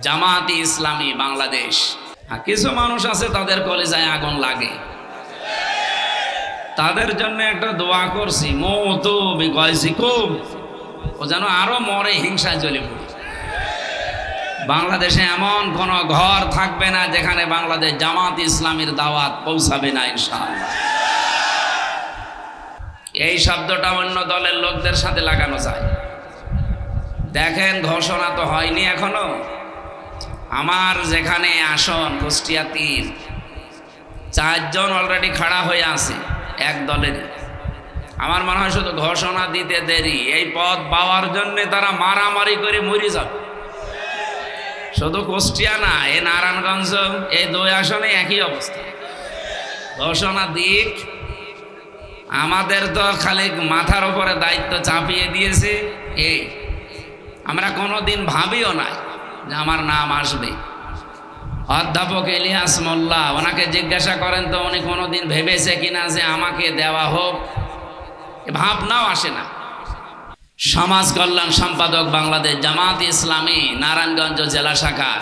জামাতি ইসলামী বাংলাদেশ। কিছু মানুষ আছে তাদের কলিজায় আগুন লাগে, তাদের জন্য একটা দোয়া করছি, মওতু বিগায়জিকুম, ও যেন আরো মরে হিংসায় জ্বলে পড়ে। বাংলাদেশে এমন কোন ঘর থাকবে না যেখানে বাংলাদেশ জামাত ইসলামীর দাওয়াত পৌঁছাবে না ইনশাআল্লাহ। এই শব্দটা অন্য দলের লোকদের সাথে লাগানো যায়। দেখেন, ঘোষণা তো হয়নি এখনো। আমার যেখানে আসন কুষ্টিয়া 3, 4 জন অলরেডি খাড়া হয়ে আছে এক দলের। আমার মনে হয় শুধু ঘোষণা দিতে দেরি, এই পদ পাওয়ার জন্য তারা মারামারি করে মরে যাবে। শুধু কুষ্টিয়া না, এই নারায়ণগঞ্জ, এই 2 আসনে একই অবস্থা। ঘোষণা দিক, আমাদের তো খালি মাথার উপরে দায়িত্ব চাপিয়ে দিয়েছে। এই আমরা কোনোদিন ভাবিও না যে আমার নাম আসবে। অধ্যাপক ইলিয়াস মোল্লা, ওনাকে জিজ্ঞাসা করেন তো উনি কোনোদিন ভেবেছে কিনা যে আমাকে দেওয়া হোক? ভাবনাও আসে না। সমাজ কল্যাণ সম্পাদক বাংলাদেশ জামাত ইসলামী নারায়ণগঞ্জ জেলা শাখা,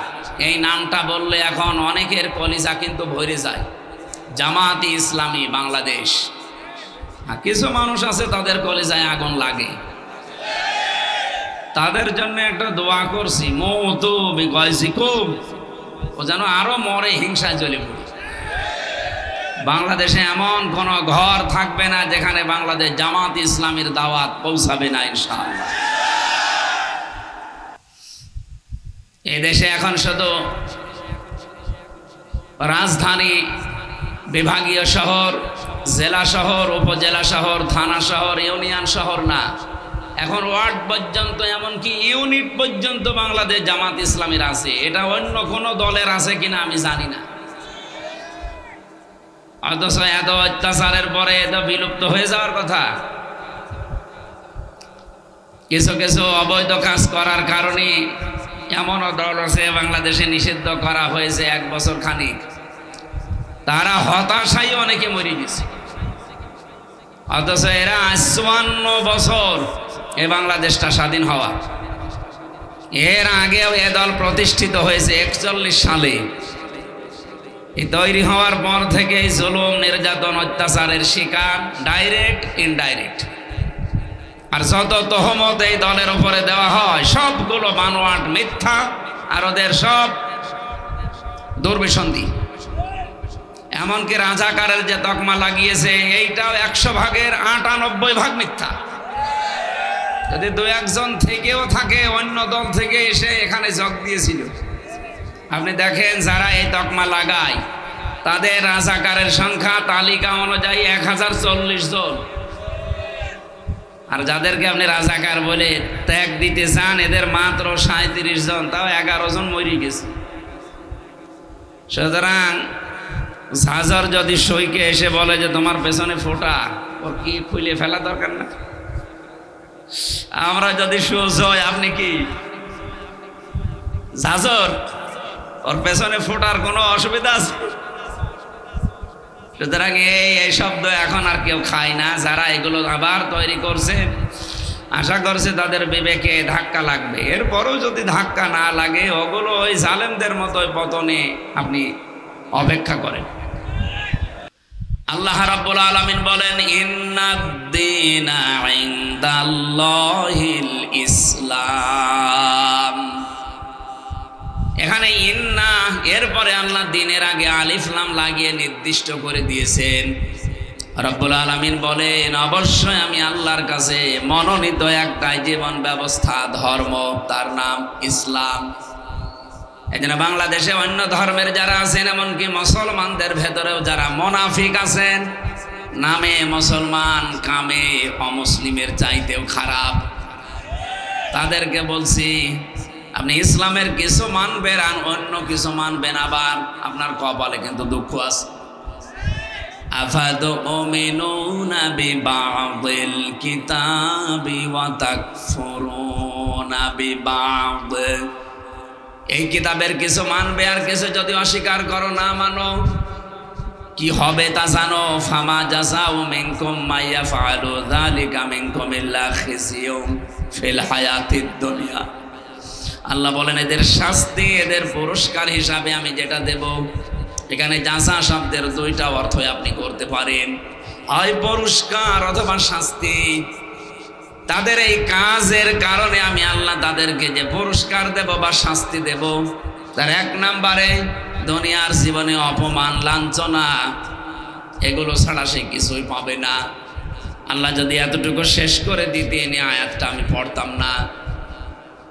এই নামটা বললে এখন অনেকের কলিজা কিন্তু ভরে যায়। জামাতি ইসলামী বাংলাদেশ। কিছু মানুষ আছে তাদের কলিজায় আগুন লাগে, তাদের জন্য একটা দোয়া করছি, মওতু বিগায়জিকুম, ও যেন আরো মরে হিংসায় জ্বলে পড়ে। বাংলাদেশে এমন কোন ঘর থাকবে না যেখানে বাংলাদেশ জামাত ইসলামীর দাওয়াত পৌঁছাবে না ইনশাআল্লাহ। এই দেশে এখন শুধু রাজধানী, বিভাগীয় শহর, জেলা শহর, উপজেলা শহর, থানা শহর, ইউনিয়ন শহর না, এখন ওয়ার্ড পর্যন্ত, এমনকি ইউনিট পর্যন্ত বাংলাদেশ জামাত ইসলামীর আছে। এটা অন্য কোন দলের আছে কিনা আমি জানি না। অথচ এত অত্যাচারের পরে এত বিলুপ্ত হয়ে যাওয়ার কথা। কিছু কিছু অবৈধ কাজ করার কারণে এমনও দল আছে বাংলাদেশে নিষিদ্ধ করা হয়েছে 1 বছর খানিক। তারা হতাশায় অনেকে মরে গেছে। অথচ এরা 54 বছর এ বাংলাদেশটা স্বাধীন হওয়া, এর আগেও এ দল প্রতিষ্ঠিত হয়েছে 41 সালে। এই তৈরি হওয়ার পর থেকে জুলুম, নির্যাতন, অত্যাচারের শিকার, ডাইরেক্ট ইনডাইরেক্ট। আর যত তহমত এই দলের উপরে দেওয়া হয় সবগুলো বানোয়াট, মিথ্যা, আর ওদের সব দুর্বিসন্ধি। এমনকি রাজাকারের যে তকমা লাগিয়েছে এইটাও 100 ভাগের 98 ভাগ মিথ্যা। যদি 2-1 জন থেকেও থাকে অন্য দল থেকে এসে এখানে যোগ দিয়েছিল, আপনি দেখেন যারা এই তকমা লাগায় তাদের রাজাকারের সংখ্যা তালিকা অনুযায়ী 1040 জন। আর যাদেরকে আপনি রাজাকার বলে ত্যাগ দিতে চান এদের মাত্র 37 জন, তাও 11 জন মরে গেছে। সুতরাং ঝাঁঝর যদি সইকে এসে বলে যে তোমার পেছনে ফোঁটা, ওর কি খুলে ফেলা দরকার না? আমরা যদি সোজ হয়, আপনি কি ঝাঁঝর, ওর পেছনে ফোটার কোনো অসুবিধা আছে? সুতরাং এই শব্দ এখন আর কেউ খায় না। যারা এগুলো আবার তৈরি করছে, আশা করছে তাদের বিবেকে ধাক্কা লাগবে। এরপরও যদি ধাক্কা না লাগে, ওগুলো ওই জালেমদের মতো পতনে আপনি অপেক্ষা করেন। আল্লাহ রাব্বুল আলামিন বলেন, ইন্নাদ-দীনা ইনদাল্লাহিল ইসলাম। এখানে ইন্না, এরপরে আল্লাহ দিনের আগে আলিফ লাম লাগিয়ে নির্দিষ্ট করে দিয়েছেন। রব্বুল আলামিন বলেন, অবশ্যই আমি আল্লাহর কাছে মনোনীত একটাই জীবন ব্যবস্থা, ধর্ম, তার নাম ইসলাম। এই জন্য বাংলাদেশে অন্য ধর্মের যারা আছেন, এমনকি মুসলমানদের ভেতরেও যারা মুনাফিক আছেন, নামে মুসলমান, কামে অমুসলিমের চাইতেও খারাপ, তাদেরকে বলছি আপনি ইসলামের কিছু মানবেন আর অন্য কিছু মানবেন, আবার আপনার কপালে কিন্তু দুঃখ আছে। আফাতুমিনুনা বিবাদিল কিতাবি ওয়া তাকফুরুনা বিবাদ। এই কিতাবের কিছু মানবে আর কিছু যদি অস্বীকার করো, না মানো, কি হবে তা জানো? ফামা জাযাউ মিনকুম মাইয়াফআলু যালিকা মিনকুম ইল্লা খিজিয়ুম ফিল হায়াতিদ দুনিয়া আল্লাহ বলেন এদের শাস্তি, এদের পুরস্কার হিসাবে আমি যেটা দেব, এখানে জাযা শব্দের দুইটা অর্থ আপনি করতে পারেন, হয় পুরস্কার অথবা শাস্তি। তাদের এই কাজের কারণে আমি আল্লাহ তাদেরকে যে পুরস্কার দেব বা শাস্তি দেব, তার এক নম্বরে দুনিয়ার জীবনে অপমান, লাঞ্ছনা, এগুলো ছাড়া সে কিছুই পাবে না। আল্লাহ যদি এতটুকু শেষ করে দিতেন, এই আয়াতটা আমি পড়তাম না।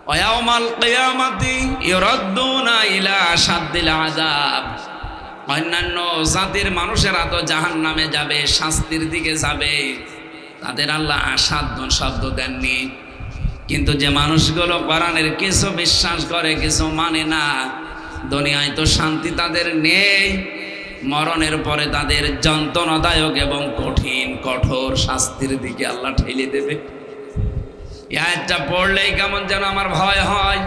ওয়াউমাল কিয়ামাতি ইউরাদ্দুনা ইলা আশাদ্দিল আযাব। অন্যান্য জাতির মানুষেরা তো জাহান্নামে যাবে, শাস্তির দিকে যাবে, তাদের আল্লাহ আসাধ্য শব্দ দেননি। কিন্তু যে মানুষগুলো কোরআনের কিছু বিশ্বাস করে, কিছু মানে না, দুনিয়ায় তো শান্তি তাদের নেই, মরণের পরে তাদের যন্ত্রণাদায়ক এবং কঠিন কঠোর শাস্তির দিকে আল্লাহ ঠেলে দেবে। এই আয়াতটা পড়লেই কেমন যেন আমার ভয় হয়।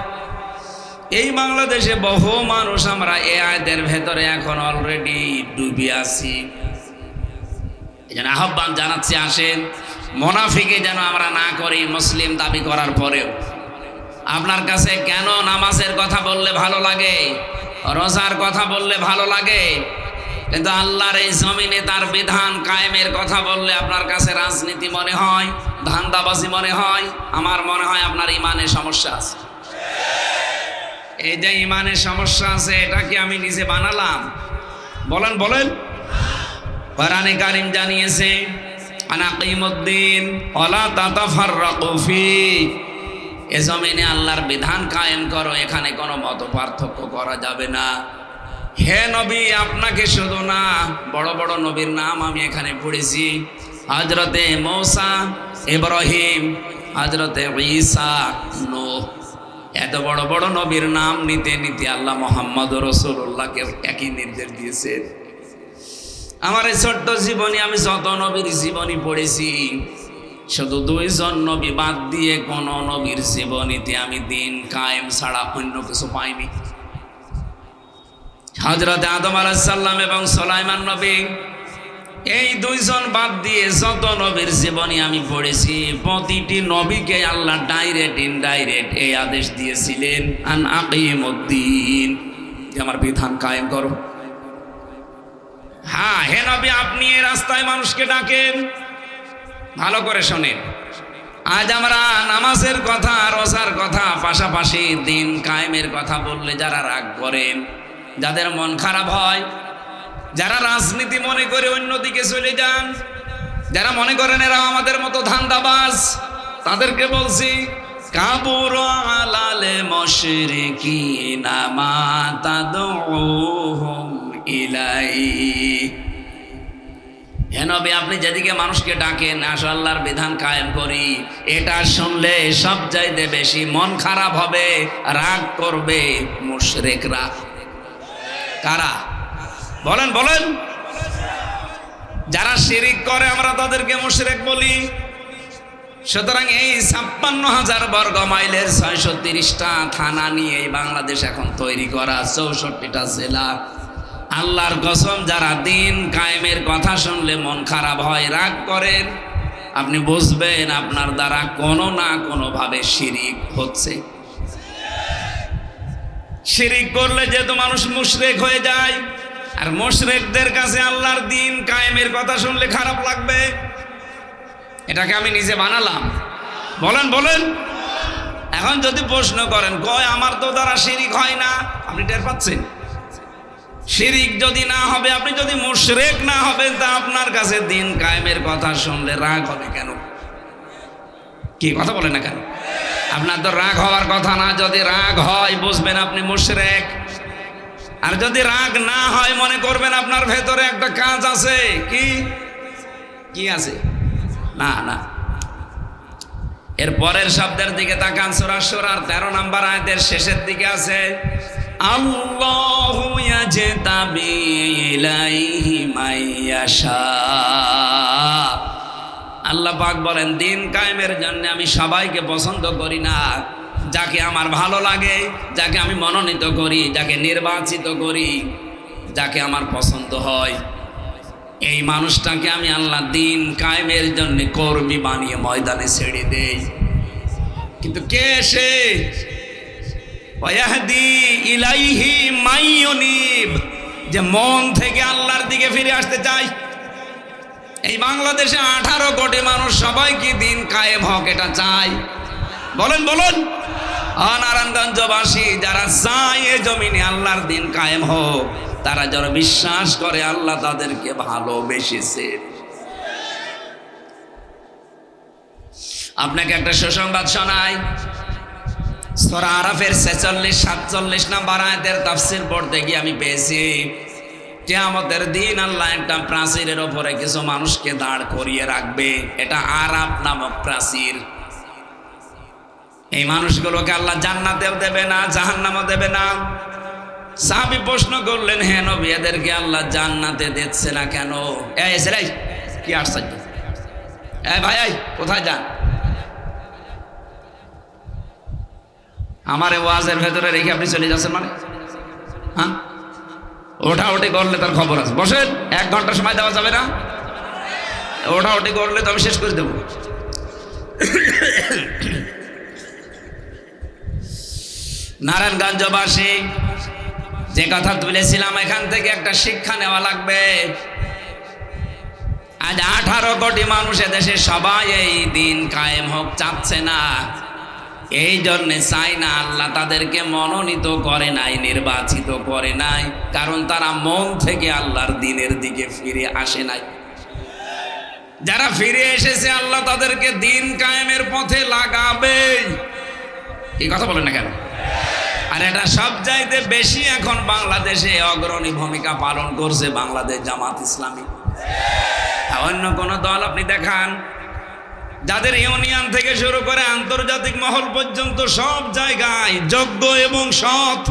এই বাংলাদেশে বহু মানুষ আমরা এই আয়াতের ভেতরে এখন অলরেডি ডুবে আছি। এই জন্য আহ্বান জানাচ্ছি, আসেন মুনাফিকি যেন আমরা না করি। মুসলিম দাবি করার পরেও আপনার কাছে কেন নামাজের কথা বললে ভালো লাগে, রোজার কথা বললে ভালো লাগে, কিন্তু আল্লাহর এই জমিনে তার বিধান কায়েমের কথা বললে আপনার কাছে রাজনীতি মনে হয়, ধান্দাবাজি মনে হয়? আমার মনে হয় আপনার ইমানের সমস্যা আছে। এই যে ইমানের সমস্যা আছে, এটা কি আমি নিজে বানালাম? বলেন বলেন। কোরআনে কারীম জানিয়েছে আনাকিমুদ্দিন ওয়ালা তাতাফাররাকু ফি, এ জমিনে আল্লাহর বিধান কায়েম করো, এখানে কোনো মত পার্থক্য করা যাবে না। হে নবী, আপনাকে শুধু না, বড় বড় নবীর নাম আমি এখানে পড়েছি। হযরতে মূসা, ইব্রাহিম, হযরতে ঈসা, নূহ, এত বড় বড় নবীর নাম নিতে নিতে আল্লাহ মুহাম্মদ রাসূলুল্লাহকে একই নির্দেশ দিয়েছেন। আমার এই ছোট্ট জীবনে আমি যত নবীর জীবনী পড়েছি, শুধু 2 জন নবী বাদ দিয়ে কোন নবীর জীবনীতে আমি দিন কায়েম ছাড়া অন্য কিছু পাইনি। হযরত আদম আলাইহিস সালাম এবং সুলাইমান নবী, এই 2 জন বাদ দিয়ে যত নবীর জীবনী আমি পড়েছি, প্রতিটি নবীকে আল্লাহ ডাইরেক্ট ইনডাইরেক্ট এই আদেশ দিয়েছিলেন, আন আকিমুদ্দিন, যে আমার বিধান কায়েম করো। হ্যাঁ, হে নবী, আপনি এই রাস্তায় মানুষকে ডাকেন, ভালো করে শোনেন। আজ আমরা নামাজের কথা, রোজার কথা, পাশাপাশি দিন কায়েমের কথা বললে যারা রাগ করেন, যাদের মন খারাপ হয়, যারা রাজনীতি মনে করে অন্যদিকে চলে যান, যারা মনে করেন এরা আমাদের মতো ধান্দাবাজ, তাদেরকে বলছি কাবুরা আলাল মুশরিকিনা মা তাদউহুম ইলাই। হে নবী, আপনি যেদিকে মানুষকে ডাকেন আসো আল্লাহর বিধান কায়েম করি, এটা শুনলে সব চাইতে বেশি মন খারাপ হবে, রাগ করবে মুশরিকরা। কারা? বলেন বলেন। যারা শিরিক করে আমরা তাদেরকে মুশরিক বলি। সুতরাং এই 56,000 বর্গ মাইলের 630টা থানা নিয়ে এই বাংলাদেশ এখন তৈরি করা, 64টা জেলা। আল্লাহর কসম, যারা দিন কায়েমের কথা শুনলে মন খারাপ হয়, রাগ করেন, আপনি বুঝবেন আপনার দ্বারা কোনো না কোনোভাবে শিরিক হচ্ছে। শিরিক করলে যেহেতু মানুষ মুশরিক হয়ে যায়, আর মুশরিকদের কাছে আল্লাহর দিন কায়েমের কথা শুনলে খারাপ লাগবে। এটাকে আমি নিজে বানালাম? বলেন বলেন। এখন যদি প্রশ্ন করেন, কয় আমার তো দ্বারা শিরিক হয় না, আপনি টের পাচ্ছেন? শিরিক যদি না হবে, আপনি যদি মুশরিক না হবেন, তা আপনার কাছে দিন কায়েমের কথা শুনলে রাগ হবে কেন? কি কথা বলেন না কেন? আপনার তো রাগ হওয়ার কথা না। যদি রাগ হয় বুঝবেন আপনি মুশরিক, আর যদি রাগ না হয় মনে করবেন আপনার ভেতরে একটা কাজ আছে। কি কি আছে? না না। এর পরের শব্দের দিকে তাকান, সূরা শুরার 13 নম্বর আয়াতের শেষের দিকে আছে আল্লাহু ইয়াজতাবি ইলাইহি মাইয়াশা। আল্লাহ পাক বলেন, দিন কায়েমের জন্য আমি সবাইকে পছন্দ করি না। যাকে আমার ভালো লাগে, যাকে আমি মনোনীত করি, যাকে নির্বাচিত করি, যাকে আমার পছন্দ হয়, এই মানুষটাকে আমি আল্লাহ দিন কায়েমের জন্য কর্মী বানিয়ে ময়দানে ছেড়ে দেই। কিন্তু কে সে? ওয়াহদি ইলাইহি মাইয়ুনিব, যে মন থেকে আল্লাহর দিকে ফিরে আসতে চায়। এই বাংলাদেশে 18 কোটি মানুষ সবাই কি দিন কায়েম হোক এটা চায়? বলেন বলুন। নারায়ণগঞ্জবাসী যারা চায় এ জমিনে আল্লাহর দিন কায়েম হোক, তারা যারা বিশ্বাস করে আল্লাহ তাদেরকে ভালোবেসেছে। আপনাকে একটা সুসংবাদ শোনাই। সূরা আরাফের 46-47 নম্বর আয়াতের তাফসীর পড়তে গিয়ে আমি পেয়েছি, কিয়ামতের দিন আল্লাহ একটা প্রাচীরের ওপরে কিছু মানুষকে দাঁড় করিয়ে রাখবে। এটা আরাফ নামক প্রাচীর। এই মানুষগুলোকে আল্লাহ জান্নাতেও দেবে না, জাহান্নামও দেবে না। সাহাবী প্রশ্ন করলেন, হে নবী, এদেরকে আল্লাহ জান্নাতে দিচ্ছে না কেন? এই ছেলে, কি আশ্চর্য! এই ভাই, কোথায় যান? আমার ওয়াজের ভেতরে রেখে আপনি চলে যাচ্ছেন মানে? হ্যাঁ, ওঠাউঠি করলে তার খবর আছে। বসেন, 1 ঘন্টা সময় দেওয়া যাবে না? ওঠাউঠি করলে তো আমি শেষ করে দেব। নারায়ণগঞ্জবাসী, যে কথা তুলেছিলাম, এখান থেকে একটা শিক্ষা নেওয়া লাগবে। আজ 18 কোটি মানুষ দেশে সবাই এই দিন কায়েম হোক চাচ্ছে না। এই জন্যে চাই না, আল্লাহ তাদেরকে মনোনীত করে নাই, নির্বাচিত করে নাই, কারণ তারা মন থেকে আল্লাহর দিনের দিকে ফিরে আসে নাই। যারা ফিরে এসেছে আল্লাহ তাদেরকে দিন কায়েমের পথে লাগাবে। এই কথা বলেন না কেন? আর এটা সব চাইতে বেশি এখন বাংলাদেশে অগ্রণী ভূমিকা পালন করছে বাংলাদেশ জামাত ইসলামী। অন্য কোন দল আপনি দেখান, যাদের ইউনিয়ন থেকে শুরু করে আন্তর্জাতিক মহল পর্যন্ত সব জায়গায় যোগ্য এবং সৎ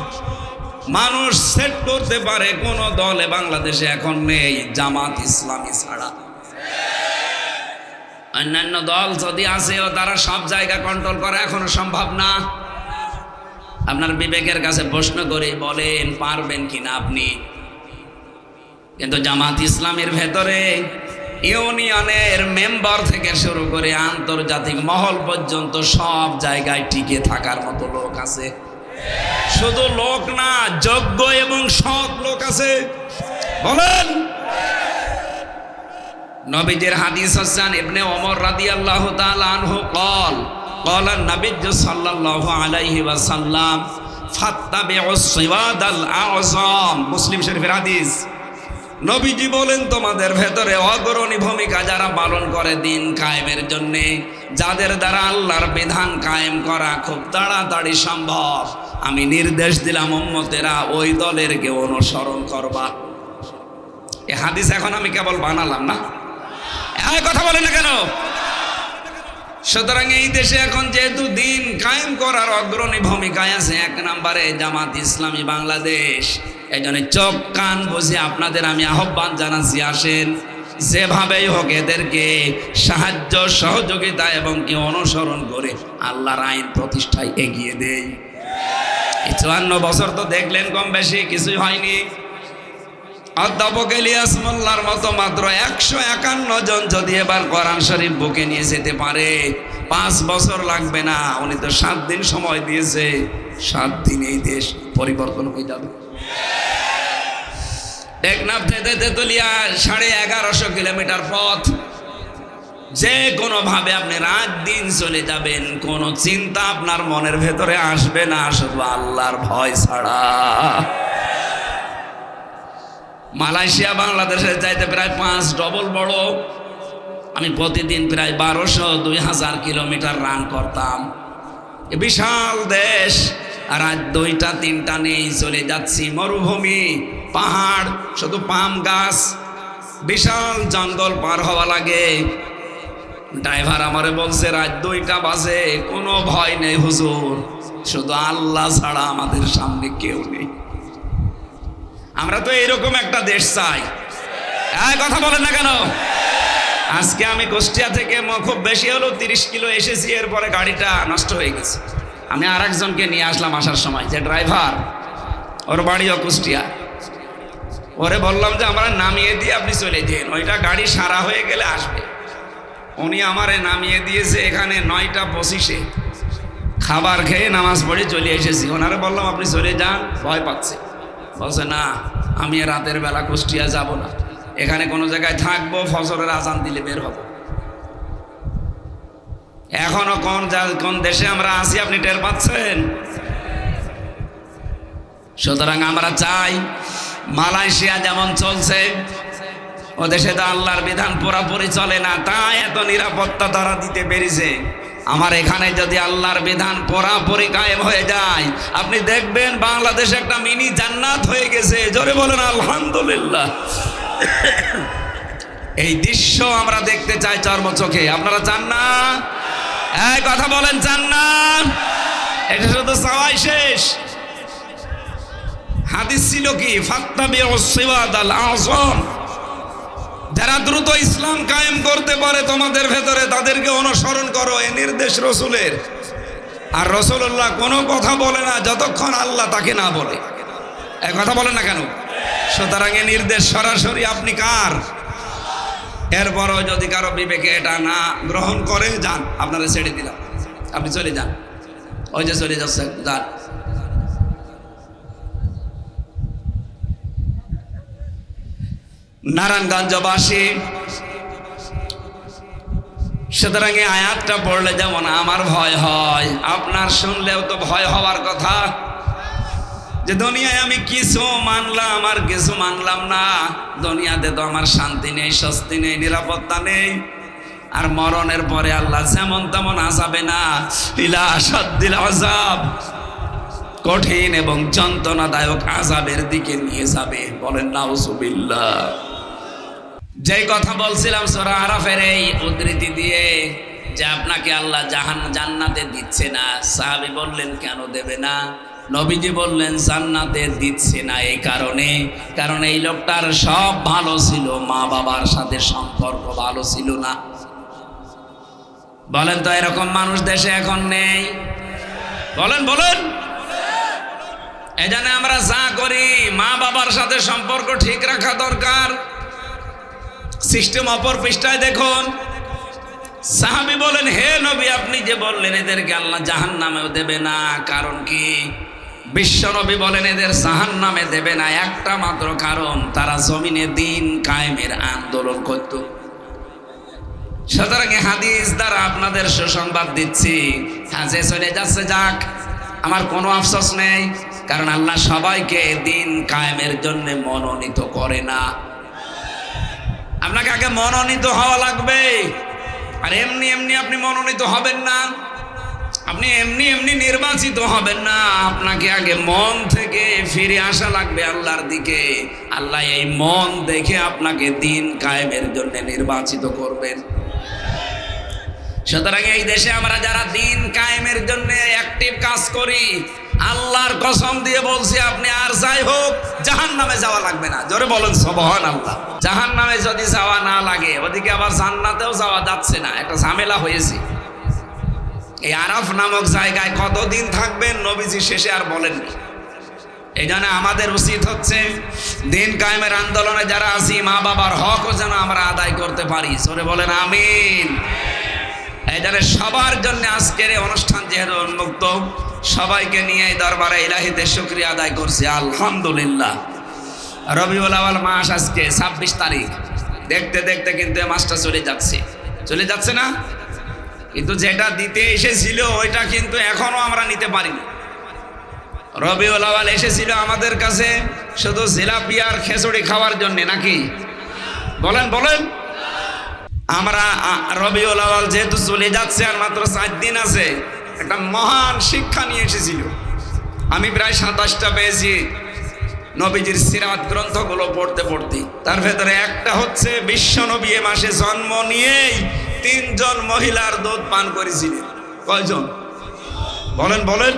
মানুষ সেট করতে পারে, কোন দলে বাংলাদেশে এখন নেই জামাত ইসলামী ছাড়া। অন্যান্য দল যদি আসেও তারা সব জায়গা কন্ট্রোল করা এখনো সম্ভব না। আপনার বিবেকের কাছে প্রশ্ন করে বলেন, পারবেন কিনা আপনি? কিন্তু জামাত ইসলামের ভেতরে ইউনিয়নের মেম্বার থেকে শুরু করে আন্তর্জাতিক মহল পর্যন্ত সব জায়গায় টিকে থাকার মতো লোক আছে। শুধু লোক না, যোগ্য এবং সৎ লোক আছে। বলেন। নবীজির হাদিস হচ্ছেন ইবনে ওমর রাদিয়াল্লাহু তাআলা আনহু قال قال النبي صلى الله عليه وسلم فاتبعوا الصواد الاعظم। মুসলিম শরীফের হাদিস। নবীজি বলেন, তোমাদের ভেতরে অগ্রণী ভূমিকা যারা পালন করে দিন কায়েমের জন্য, যাদের দ্বারা আল্লাহর বিধান কায়েম করা খুব তাড়াতাড়ি সম্ভব, আমি নির্দেশ দিলাম উম্মতেরা ওই দলেরকে অনুসরণ করবা। এই হাদিস এখন আমি কেবল বানালাম না, এই কথা বলেন না কেন? সুতরাং এই দেশে এখন যেহেতু দিন কায়েম করার অগ্রণী ভূমিকায় আছে 1 নম্বরে জামাত ইসলামী বাংলাদেশ, এই জন্য চোখ কান বুঝে আপনাদের আমি আহ্বান জানাচ্ছি, আসেন যেভাবেই হোক এদেরকে সাহায্য সহযোগিতা এবং কি অনুসরণ করে আল্লাহর আইন প্রতিষ্ঠায় এগিয়ে দেই। এই 54 বছর তো দেখলেন কম বেশি কিছুই হয়নি। অধ্যাপক ইলিয়াস মোল্লার মতো মাত্র 151 জন যদি এবার কোরআন শরীফ বুকে নিয়ে যেতে পারে, 5 বছর লাগবে না। উনি তো 7 দিন সময় দিয়েছে, 7 দিনে এই দেশ পরিবর্তন হয়ে যাবে। টেকনাফ থেকে তেতুলিয়া 1150 কিলোমিটার পথ, যে কোনো ভাবে আপনি রাত দিন চলে যাবেন, কোনো চিন্তা আপনার মনের ভেতরে আসবে না, শুধু আল্লাহর ভয় ছাড়া। মালয়েশিয়া বাংলাদেশের চাইতে প্রায় 5 ডবল বড়। আমি প্রতিদিন প্রায় 1200-2000 কিলোমিটার রান করতাম। এ বিশাল দেশ, আর আজ 2টা-3টা নেই, চলে যাচ্ছি মরুভূমি, পাহাড়, শুধু পাম গাছ, বিশাল জঙ্গল পার হওয়া লাগে। ড্রাইভার আমারে বলছে রাত 2টা বাজে, কোনো ভয় নেই হুজুর, শুধু আল্লাহ ছাড়া আমাদের সামনে কেউ নেই। আমরা তো এইরকম একটা দেশ চাই। এই কথা বলেন না কেন? আজকে আমি কুষ্টিয়া থেকে খুব বেশি হলো 30 কিলো এসেছি, এরপরে গাড়িটা নষ্ট হয়ে গেছে। আমি আরেকজনকে নিয়ে আসলাম আসার সময়, যে ড্রাইভার, ওর বাড়িও কুষ্টিয়া। ওরে বললাম যে আমরা নামিয়ে দিয়ে আপনি চলে যান, ওইটা গাড়ি সারা হয়ে গেলে আসবে। উনি আমারে নামিয়ে দিয়েছে এখানে 9টা 25-এ। খাবার খেয়ে নামাজ পড়ে চলে এসেছি। ওনারা বললাম আপনি চলে যান, ভয় পাচ্ছে। বলছে না, আমি রাতের বেলা কুষ্টিয়া যাব না, এখানে কোনো জায়গায় থাকবো, ফজরের আজান দিলে বের হব। এখনো কোন দেশে আমরা আছি আপনি টের পাচ্ছেন? সুতরাং আমরা চাই মালয়েশিয়া যেমন চলছে, ও দেশে তো আল্লাহর বিধান পুরোপুরি চলে না, তাই এত নিরাপত্তা তারা দিতে পেরেছে। আমার এখানে যদি আল্লাহর বিধান পুরোপুরি কায়েম হয়ে যায়, আপনি দেখবেন বাংলাদেশ একটা মিনি জান্নাত হয়ে গেছে। জোরে বলেন আলহামদুলিল্লাহ। এই দৃশ্য আমরা দেখতে চাই চর্মচোখে। আপনারা চান না? এই কথা বলেন, চান না? এটা শুধু চাওয়াই শেষ। হাদিস ছিল কি, ফাত্তাবিউস সিওয়াদাল আযম, যারা দ্রুত ইসলাম কায়েম করতে পারে তোমাদের ভেতরে, তাদেরকে অনুসরণ করো। এ নির্দেশ রসুলের। আর রসুল্লাহ কোনো কথা বলে না যতক্ষণ আল্লাহ তাকে না বলে। এই কথা বলেন না কেন? সুতরাং এ নির্দেশ সরাসরি আপনি কার? এরপরও যদি কারো বিবেকে এটা না গ্রহণ করে, যান, আপনারা ছেড়ে দিলাম, আপনি চলে যান। ওই যে চলে যাচ্ছে, যান। নারায়ণগঞ্জবাসী, সুতরাং এই আয়াতটা পড়লে যেমন আমার ভয় হয়, আপনার শুনলেও তো ভয় হওয়ার কথা। যে দুনিয়ায় আমি কিছু মানলাম আর কিছু মানলাম না, দুনিয়াতে তো আমার শান্তি নেই, স্বস্তি নেই, নিরাপত্তা নেই। আর মরণের পরে আল্লাহ যেমন তেমন আযাবে না, ইলা আশাদ্দিল আযাব, কঠিন এবং যন্ত্রণাদায়ক আযাবের দিকে নিয়ে যাবে। বলেন নাউযুবিল্লাহ। যেই কথা বলছিলাম সূরা আরাফের এই উদ্ধৃতি দিয়ে, যে আপনাকে আল্লাহ জান্নাতে দিচ্ছে না। সাহাবী বললেন কেন দেবে না? নবীজি বললেন জান্নাতে দিচ্ছে না এই কারণ এই লোকটার সব ভালো ছিল, মা বাবার সাথে সম্পর্ক ভালো ছিল না। বলেন তো এরকম মানুষ দেশে এখন নেই? বলেন বলেন। এজন্য আমরা যা করি, মা বাবার সাথে সম্পর্ক ঠিক রাখা দরকার। সিস্টেম অপর পৃষ্ঠায় দেখুন। সাহাবী বলেন, হে নবী, আপনি যে বললেন এদেরকে আল্লাহ জাহান্নামেও দেবে না, কারণ কি? বিশ্ব নবী বলেন এদের জাহান্নামে দেবে না একটা মাত্র কারণ, তারা জমিনে দিন কায়েমের আন্দোলন করত। সুতরাং হাদিস দ্বারা আপনাদের সুসংবাদ দিচ্ছি, হ্যাঁ, যে চলে যাচ্ছে যাক, আমার কোনো আফসোস নেই, কারণ আল্লাহ সবাইকে দিন কায়েমের জন্য মনোনীত করে না। আপনাকে আগে মনোনীত হওয়া লাগবে। আর এমনি এমনি আপনি মনোনীত হবেন না, আপনি এমনি এমনি নির্বাচিত হবেন না। আপনাকে আগে মন থেকে ফিরে আসা লাগবে আল্লাহর দিকে। আল্লাহ এই মন দেখে আপনাকে দিন কায়েমের জন্য নির্বাচিত করবেন। সুতরাং এই দেশে আমরা যারা দিন কায়েমের জন্য অ্যাক্টিভ কাজ করি, আল্লাহর কসম দিয়ে বলছি, আপনি আর যাই হোক জাহান্নামে যাওয়া লাগবে না। জোরে বলেন সুবহানাল্লাহ। জাহান্নামে যদি যাওয়া না লাগে, ওদিকে আবার জান্নাতেও যাওয়া যাচ্ছে না, একটা ঝামেলা হয়েছে। এই আরাফ নামক জায়গায় কতদিন থাকবেন নবীজি শেষে আর বলেননি। এই জন্য আমাদের উচিত হচ্ছে দিন কায়েমের আন্দোলনে যারা আছি, মা বাবার হকও যেন আমরা আদায় করতে পারি। জোরে বলেন আমিন। এই জন্য সবার জন্য আজকের এই অনুষ্ঠান যেহেতু উন্মুক্ত, সবাইকে নিয়ে এই দরবারে ইলাহিতে শুকরিয়া আদায় করছি আলহামদুলিল্লাহ। রবিউল আউয়াল মাস আজকে 26 তারিখ। দেখতে দেখতে কিন্তু এই মাসটা চলে যাচ্ছে না? কিন্তু যেটা দিতে এসেছিল ওইটা কিন্তু এখনো আমরা নিতে পারিনি। রবিউল আউয়াল এসেছিল আমাদের কাছে শুধু জিলাপি আর খিচুড়ি খাওয়ার জন্য, নাকি? বলেন বলেন। আমরা রবিউল আউয়াল যেহেতু চলে যাচ্ছে আর মাত্র 4 দিন আছে, একটা মহান শিক্ষা নিয়ে এসেছিল। আমি প্রায় 27টা পেয়েছি নবীজির সিরাত গ্রন্থগুলো পড়তে পড়তে। তার ভেতরে একটা হচ্ছে বিশ্ব নবী এ মাসে জন্ম নিয়েই 3 জন মহিলার দুধ পান করেছিলেন। কয়জন? বলেন বলেন।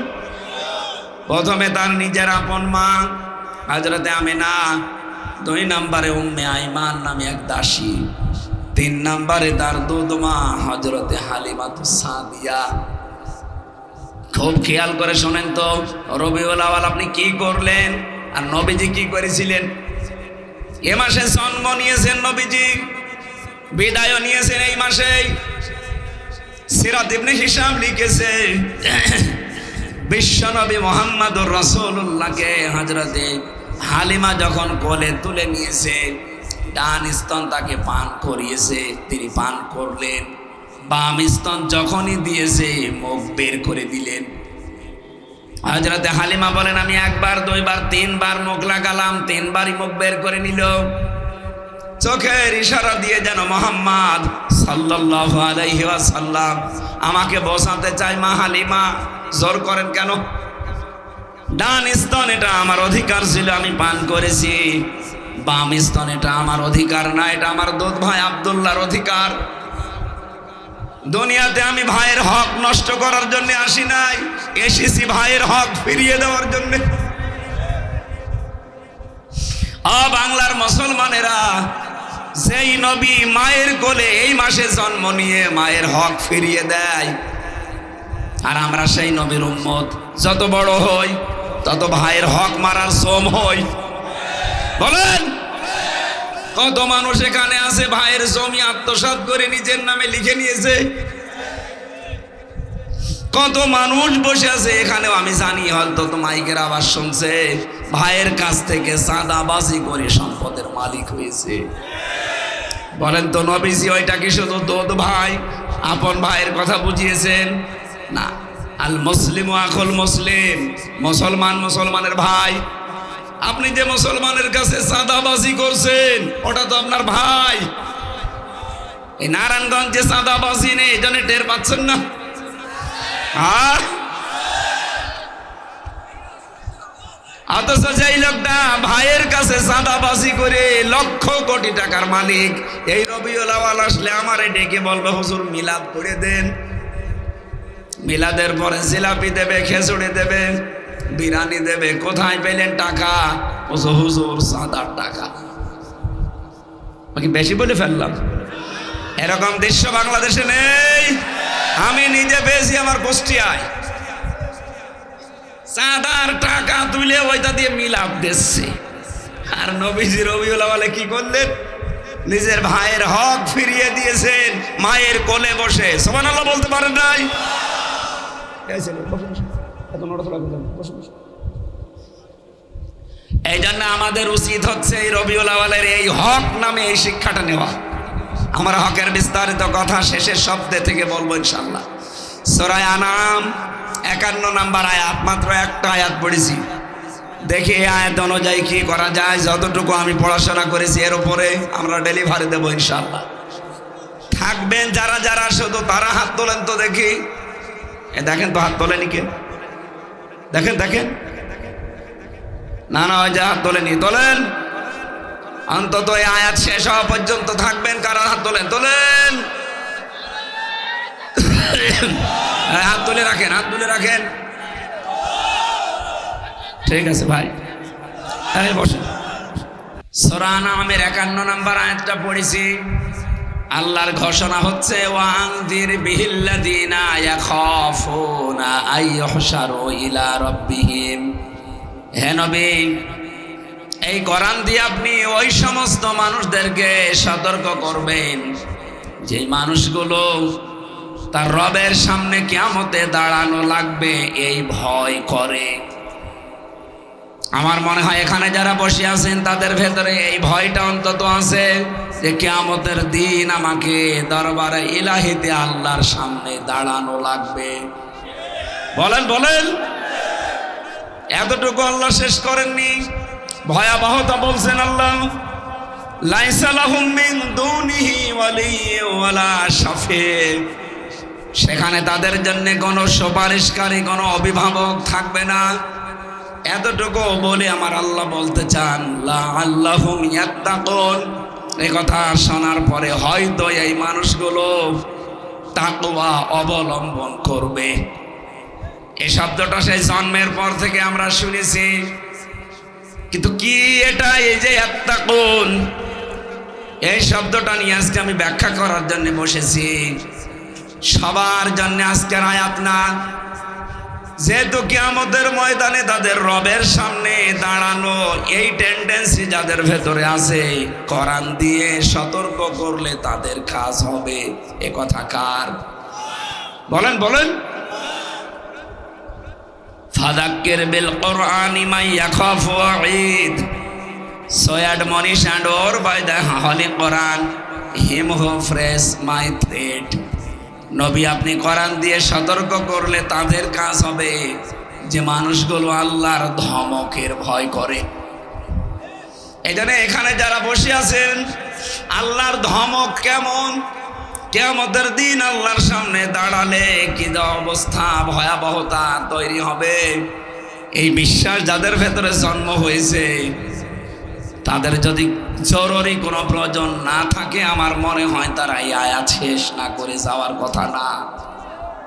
প্রথমে তার নিজের আপন মা হযরতে আমিনা, 2 নম্বরে উম্মে আইমান নামে এক দাসী, 3 নম্বরে তার দুধ মা হযরতে হালিমাতুস সাদিয়া। খুব খেয়াল করে শোনেন তো, রবিউল আউয়াল আপনি কি করলেন আর নবীজি কি করেছিলেন? এ মাসে জন্ম নিয়েছেন নবীজি, বিদায় নিয়েছেন এই মাসেই। সিরাত ইবনে হিশাম লিখেছে বিশ্বনবী মুহাম্মদুর রাসূলুল্লাহকে হযরতে হালিমা যখন কোলে তুলে নিয়েছে, ডান স্তন তাকে পান করিয়েছে, তিনি পান করলেন। বাম স্তন যখনই দিয়েছে মুখ বের করে দিলেন। হযরতে হালিমা বলেন, আমি একবার, দুইবার, তিনবার মুখ লাগালাম, তিনবারই মুখ বের করে নিল। চোখের ইশারা দিয়ে যেন মুহাম্মদ সাল্লাল্লাহু আলাইহি ওয়াসাল্লাম আমাকে বোঝাতে চায়, মা হালিমা জোর করেন কেন? ডান স্তন এটা আমার অধিকার ছিল, আমি পান করেছি। বাম স্তন এটা আমার অধিকার না, এটা আমার দুধ ভাই আব্দুল্লাহর অধিকার। দুনিয়াতে আমি ভাইয়ের হক নষ্ট করার জন্য আসি নাই, এসেছি ভাইয়ের হক ফিরিয়ে দেওয়ার জন্য। বাংলার মুসলমানেরা, যেই নবী মায়ের কোলে এই মাসে জন্ম নিয়ে মায়ের হক ফিরিয়ে দেয়, আর আমরা সেই নবীর উম্মত, যত বড় হই তত ভাইয়ের হক মারার শ্রম হই। বলেন, কত মানুষ এখানে আছে ভাইয়ের জমি আত্মসাৎ করে নিজের নামে লিখে নিয়েছে। কত মানুষ বসে আছে এখানেও, আমি জানি হয়তো তো মাইকের আওয়াজ শুনছে, ভাইয়ের কাছ থেকে চাঁদাবাজি করে সম্পদের মালিক হয়েছে। বলেন তো, নবীজি ওইটা কি শুধু দুধ ভাই, আপন ভাইয়ের কথা বুঝিয়েছেন? না, আল মুসলিম আখুল মুসলিম, মুসলমান মুসলমানের ভাই। আপনি যে মুসলমানের কাছে চাঁদাবাজি করছেন, ওটা তো আপনার ভাই। এই নারায়ণগঞ্জে চাঁদাবাজি নেই, এই জন্য টের পাচ্ছেন না। অথচ যেই লোকটা ভাইয়ের কাছে চাঁদাবাজি করে লক্ষ কোটি টাকার মালিক, এই রবিউল আউয়াল আসলে আমারে ডেকে বলবে, হুজুর মিলাদ করে দেন। মিলাদের পরে জিলাপি দেবে, খেজুরি দেবে, বিরিয়ানি দেবে। কোথায় পেলেন টাকা? হুজুর চাঁদার টাকা। বেশি বলে ফেললাম? এরকম দৃশ্য বাংলাদেশে নেই। আমি নিজে পেয়েছি আমার কুষ্টিয়ায়। চাঁদার টাকা তুলে ওইটা দিয়ে মিলাদ দিচ্ছে। আর নবীজি রবিউল আউয়ালে কি করলেন? নিজের ভাইয়ের হক ফিরিয়ে দিয়েছেন মায়ের কোলে বসে। সুবহানাল্লাহ বলতে পারেন নাই? এই জন্য আমাদের উচিত হচ্ছে এই রবিউল আউয়ালের এই হক নামে এই শিক্ষাটা নেওয়া। আমরা হকের বিস্তারিত কথা শেষের শব্দে থেকে বলবো ইনশাআল্লাহ। সূরা আনাম 51 নম্বর আয়াত, মাত্র একটা আয়াত পড়েছি। দেখি এই আয়াত অনুযায়ী কি করা যায়। যতটুকু আমি পড়াশোনা করেছি এর উপরে আমরা ডেলিভারি দেবো ইনশাআল্লাহ। থাকবেন যারা যারা, শুধু তারা হাত তোলেন তো দেখি। দেখেন তো হাত তোলেনি কে? দেখেন দেখেন, না না, ওই যে হাত তোলেনি, তোলেন। অন্তত এই আয়াত শেষ হওয়া পর্যন্ত থাকবেন। কারা হাত তোলেন? তোলেন, হাত তুলে রাখেন, হাত তুলে রাখেন। ঠিক আছে ভাই, বসেন। সূরা আনামের 51 নম্বর আয়াতটা পড়েছি। আল্লাহর ঘোষণা হচ্ছে, ওয়ানজির বিহিল্লাযিনা ইয়াখাফুনা আইয়ুহশারু ইলা রাব্বিহিম। হে নবী, এই কোরআন দিয়ে আপনি ওই সমস্ত মানুষদেরকে সতর্ক করবেন যে মানুষগুলো তার রবের সামনে কিয়ামতে দাঁড়ানো লাগবে এই ভয় করে। আমার মনে হয় এখানে যারা বসে আছেন তাদের ভেতরে এই ভয়টা অন্তত আছে যে কিয়ামতের দিন আমাকে দরবারে ইলাহিতে আল্লাহর সামনে দাঁড়ানো লাগবে। বলেন বলেন, এতটুকু আল্লাহ শেষ করেননি, ভয়াবহতা বলছেন আল্লাহ। লাইসা লাহুম মিন দুনিহি ওয়ালিয়্যুন ওয়ালা শাফি', সেখানে তাদের জন্য কোনো সুপারিশকারী, কোনো অভিভাবক থাকবে না। এতটুকু বলে আমার আল্লাহ বলতে চান, লাআল্লাহুম ইয়াত্তাকুন। এই কথা শোনার পরে হয়তো এই মানুষগুলো তাকওয়া অবলম্বন করবে। এই শব্দটা সেই জন্মের পর থেকে আমরা শুনেছি, কিন্তু কি এটা? এই যে ইয়াত্তাকুন, এই শব্দটা নিয়ে আজকে আমি ব্যাখ্যা করার জন্য বসেছি। সবার জন্য আজকের আয়াত না। যেহেতু কিয়ামতের ময়দানে তাদের রবের সামনে দাঁড়ানো এই টেন্ডেন্সি যাদের ভেতরে আছে, কোরআন দিয়ে সতর্ক করলে তাদের কাজ হবে। এ কথা কার? বলেন বলেন। ফাযাক্কির বিল কুরআনি মান ইয়াখাফু ওয়াঈদ। So admonish and or by the Holy Quran him who frees my threat. নবী আপনি কোরআন দিয়ে সতর্ক করলে তাদের কাজ হবে যে মানুষগুলো আল্লাহর ধমকের ভয় করে। এজন্য এখানে যারা বসে আছেন, আল্লাহর ধমক কেমন, কিয়ামতের দিন আল্লাহর সামনে দাঁড়ালে কি অবস্থা, ভয়াবহতা তৈরি হবে, এই বিশ্বাস যাদের ভেতরে জন্ম হয়েছে, তাদের যদি জরুরি কোনো প্রয়োজন না থাকে, আমার মনে হয় তারা এই আয়াত শেষ না করে যাওয়ার কথা না।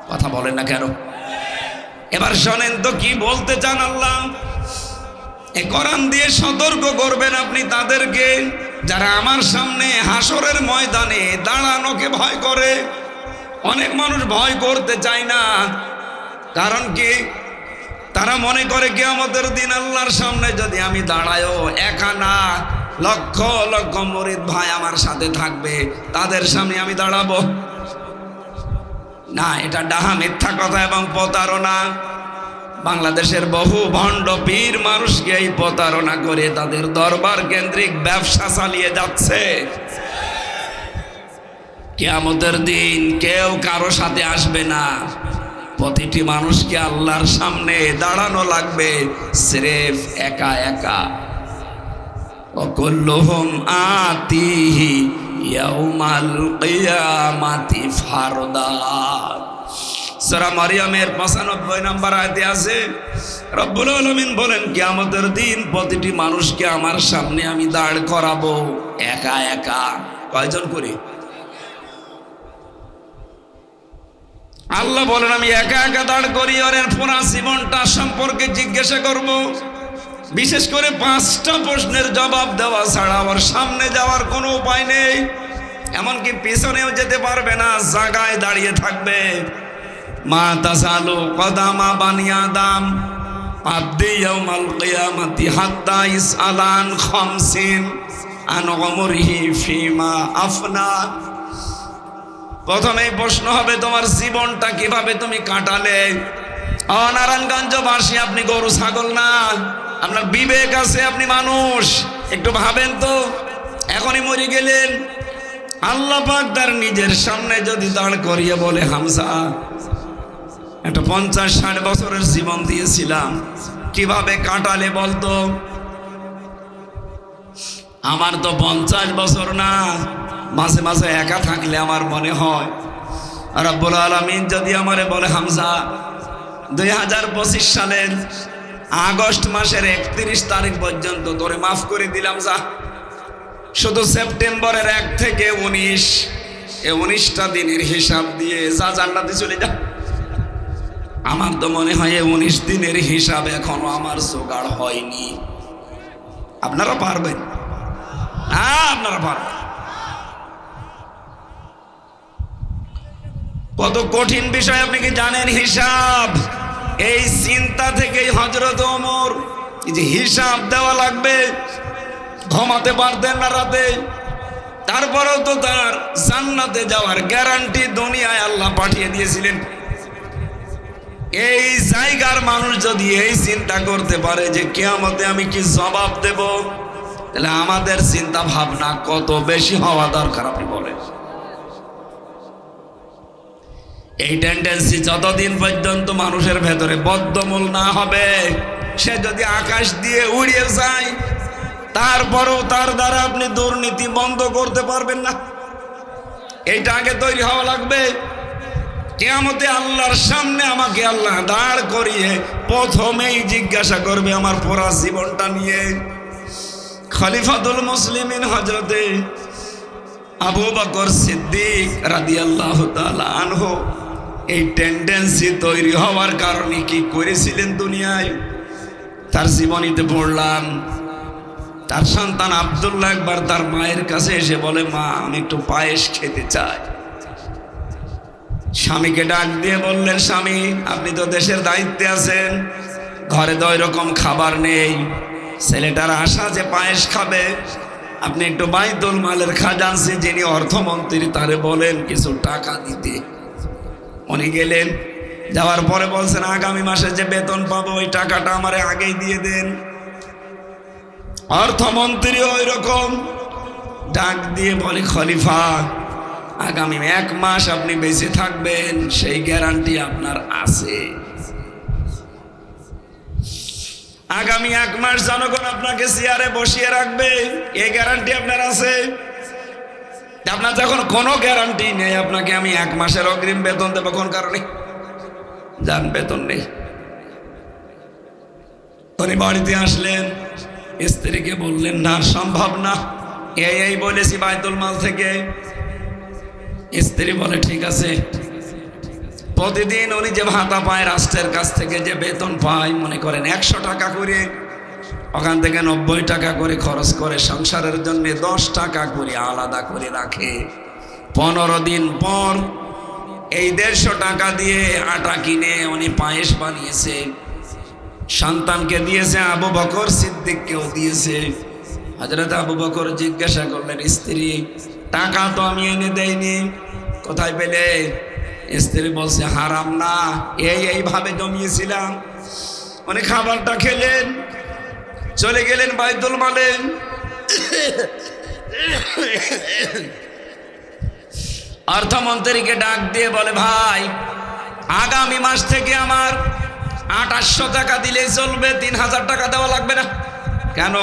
কথা বলেন না কেন? এবার শোনেন তো কি বলতে চান আল্লাহ। এই কোরআন দিয়ে সতর্ক করবেন আপনি তাদেরকে যারা আমার সামনে হাসরের ময়দানে দাঁড়ানোকে ভয় করে। অনেক মানুষ ভয় করতে চায় না, কারণ কি? তারা মনে করে কিয়ামতের দিন আল্লাহর সামনে যদি আমি দাঁড়ায়ও, একা না, লক্ষ লক্ষ মুরিদ ভাই আমার সাথে থাকবে, তাদের সামনে আমি দাঁড়াবো না। এটা ডাহা মিথ্যা কথা এবং প্রতারণা। বাংলাদেশের বহু ভণ্ড পীর মানুষকে এই প্রতারণা করে তাদের দরবার কেন্দ্রিক ব্যবসা চালিয়ে যাচ্ছে। কিয়ামতের দিন কেউ কারো সাথে আসবে না, প্রতিটি মানুষকে আল্লাহর সামনে দাঁড়ানো লাগবে স্রেফ একা একা। ওয়াকুল্লুহুম আতিহি ইয়াউমাল কিয়ামাতি ফারদা। সূরা মারইয়ামের 95 নম্বর আয়াতে আছে, রব্বুল আলামিন বলেন কিয়ামতের দিন প্রতিটি মানুষকে আমার সামনে আমি দাঁড় করাবো একা একা। কয়জন করে? আল্লাহ বলেন আমি একা একা দাঁড় করি, ওর পুরা জীবনটা সম্পর্কে জিজ্ঞাসা করব। বিশেষ করে 5টা প্রশ্নের জবাব দেওয়া ছাড়া ওর সামনে যাওয়ার কোনো উপায় নেই। এমনকি পিছনেও যেতে পারবে না, জায়গায় দাঁড়িয়ে থাকবে। মা তাসালু কদামা বানি আদম আব্দি ইয়াউমাল কিয়ামাতি হাত্তা ইসআলান খামসিন আন উমরিহি ফিমা আফনা। প্রথমেই প্রশ্ন হবে তোমার জীবনটা কিভাবে তুমি কাটালে। নারায়ণগঞ্জবাসী, আপনি গরু ছাগল না, আপনার বিবেক আছে, আপনি মানুষ। একটু ভাবেন তো, এখনই মরে গেলেন, আল্লাহ পাক তার নিজের সামনে যদি দাঁড় করিয়ে বলে হামজা একটা 50-60 বছরের জীবন দিয়েছিলাম, কিভাবে কাটালে বলতো? আমার তো 50 বছর না, মাঝে মাঝে একা থাকলে আমার মনে হয় রব্বুল আলামিন যদি আমারে বলে হামজা 2025 সালের আগস্ট মাসের 31 তারিখ পর্যন্ত তোরে মাফ করে দিলাম, যা শুধু সেপ্টেম্বরের 1 থেকে 19 এই 19টা দিনের হিসাব দিয়ে যা জান্নাতে চলে যা। আমার তো মনে হয় 19 দিনের হিসাব এখনো আমার জোগাড় হয়নি। আপনারা পারবেন? হ্যাঁ, আপনারা পারবেন। কত কঠিন বিষয় আপনি কি জানেন? হিসাব। এই চিন্তা থেকেই হযরত ওমর যে হিসাব দেওয়া লাগবে, ঘুমাতে পারতেন না রাতে। তারপরেও তো তার জান্নাতে যাওয়ার গ্যারান্টি দুনিয়ায় আল্লাহ পাঠিয়ে দিয়েছিলেন। এই জায়গার মানুষ যদি এই চিন্তা করতে পারে যে কিয়ামতে আমি কি জবাব দেব, তাহলে আমাদের চিন্তা ভাবনা কত বেশি হওয়া দরকার আপনি বলেন। এই টেন্ডেন্সি যতদিন পর্যন্ত মানুষের ভেতরে বদ্ধমূল না হবে, সে যদি আকাশ দিয়ে উড়িয়ে যায়, তারপরেও তার দ্বারা আপনি দুর্নীতি বন্ধ করতে পারবেন না। এইটা আগে তৈরি হওয়া লাগবে। কিয়ামতে আল্লাহর সামনে আমাকে আল্লাহ দাঁড় করিয়ে প্রথমেই জিজ্ঞাসা করবে আমার পুরা জীবনটা নিয়ে। খলিফাতুল মুসলিমিন হযরতে আবু বকর সিদ্দিক রাদিয়াল্লাহু তাআলা আনহু এই টেন্ডেন্সি তৈরি হওয়ার কারণে কি করেছিলেন দুনিয়ায়, তার জীবনীতে পড়লাম। তার সন্তান আব্দুল্লাহ একবার তার মায়ের কাছে এসে বলে, মা আমি একটু পায়েস খেতে চাই। স্বামীকে ডাক দিয়ে বললেন, স্বামী আপনি তো দেশের দায়িত্বে আছেন, ঘরে তো ওই রকম খাবার নেই, ছেলেটার আশা যে পায়েস খাবে, আপনি একটু বাইতুল মালের খাজানসি যিনি অর্থমন্ত্রী তারে বলেন কিছু টাকা দিতে। উনি গেলেন, যাওয়ার পরে বলছেন আগামী মাসে যে বেতন পাবো ওই টাকাটা আমারে আগেই দিয়ে দেন। অর্থমন্ত্রী ওই রকম ডাক দিয়ে বলে, খলিফা আগামী 1 মাস আপনি বেঁচে থাকবেন সেই গ্যারান্টি আপনার আছে? আগামী 1 মাস জনগণ আপনাকে চেয়ারে বসিয়ে রাখবে এই গ্যারান্টি আপনার আছে? আপনার যখন কোনো গ্যারান্টি নেই, আপনাকে আমি 1 মাসের অগ্রিম বেতন দেবো কোন কারণে? যান, বেতন নেই। উনি বাড়িতে আসলেন, স্ত্রীকে বললেন না সম্ভব না, এই বলেছি বাইতুল মাল থেকে। স্ত্রী বলে ঠিক আছে। প্রতিদিন উনি যে ভাতা পায় রাষ্ট্রের কাছ থেকে, যে বেতন পায়, মনে করেন 100 টাকা করে, ওখান থেকে 90 টাকা করে খরচ করে সংসারের জন্য 10 টাকা করে আলাদা করে রাখে। 15 দিন পর এই 150 টাকা দিয়ে আটা কিনে উনি পায়েস বানিয়েছে, সন্তানকে দিয়েছে, আবু বকর সিদ্দিককেও দিয়েছে। হযরত আবু বকর জিজ্ঞাসা করলেন, স্ত্রী টাকা তো আমি এনে দেইনি, কোথায় পেলে? স্ত্রী বলছে হারাম না, এইভাবে জমিয়েছিলাম। উনি খাবারটা খেলেন, চলে গেলেন বাইতুল মালে। অর্থমন্ত্রীকে ডাক দিয়ে বলে, ভাই আগামী মাস থেকে আমার 2800 টাকা দিলেই চলবে, 3000 টাকা দেওয়া লাগবে না। কেন?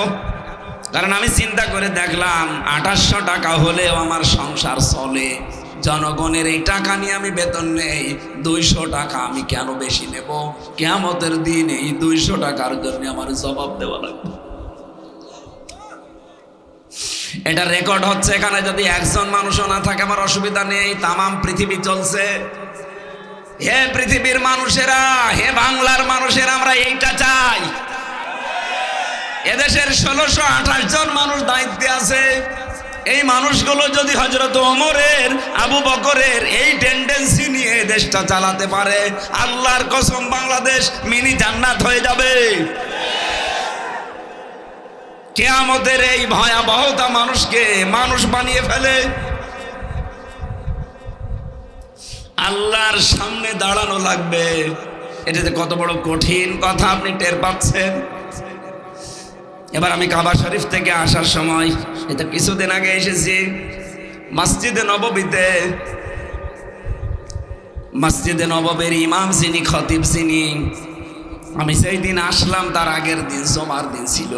কারণ আমি চিন্তা করে দেখলাম 2800 টাকা হলেও আমার সংসার চলে, জনগণের এই টাকা নিয়ে আমি বেতন নেই, 200 টাকা আমি কেন বেশি নেব? কিয়ামতের দিন এই 200 টাকার জন্য আমার জবাব দেওয়া লাগবে। এটা রেকর্ড হচ্ছে এখানে। যদি একজন মানুষও না থাকে আমার অসুবিধা নেই, তামাম পৃথিবী চলছে। হে পৃথিবীর মানুষেরা, হে বাংলার মানুষেরা, আমরা এইটা চাই। এদেশের 1628 জন মানুষ দায়িত্বে আছে। এই মানুষগুলো যদি হযরত ওমরের, আবু বকরের এই টেন্ডেন্সি নিয়ে দেশটা চালাতে পারে, আল্লাহর কসম বাংলাদেশ মিনি জান্নাত হয়ে যাবে। কিয়ামতের এই ভয়াবহতা মানুষকে মানুষ বানিয়ে ফেলে। আল্লাহর সামনে দাঁড়ানো লাগবে। এটাতে কত বড় কঠিন কথা আপনি টের পাচ্ছেন। এবার আমি কাবা শরীফ থেকে আসার সময়, এটা কিছুদিন আগে এসেছি, মসজিদে নববীতে, মসজিদে নববীর ইমাম যিনি, খতিব যিনি, আমি সেই দিন আসলাম, তার আগের দিন জুমার দিন ছিল।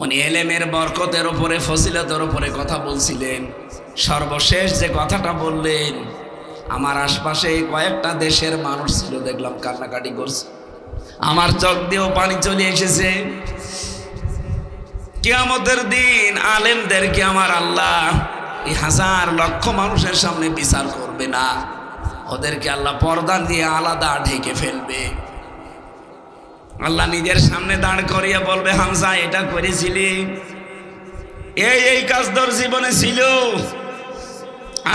উনি এলেমের বরকতের উপরে, ফজিলতের উপরে কথা বলছিলেন। সর্বশেষ যে কথাটা বললেন, আমার আশপাশে কয়েকটা দেশের মানুষ ছিল, দেখলাম কান্নাকাটি করছে। আমার চোখ দিয়েও পানি চলে এসেছে। কিয়ামতের দিন আলেমদেরকে আমার আল্লাহ এই 1000 লক্ষ মানুষের সামনে বিচার করবে না, ওদেরকে আল্লাহ পর্দা দিয়ে আলাদা ঢেকে ফেলবে। আল্লাহ নিজের সামনে দাঁড় করিয়ে বলবে, হামজা এটা করেছিলি, এই কাজ তোর জীবনে ছিল।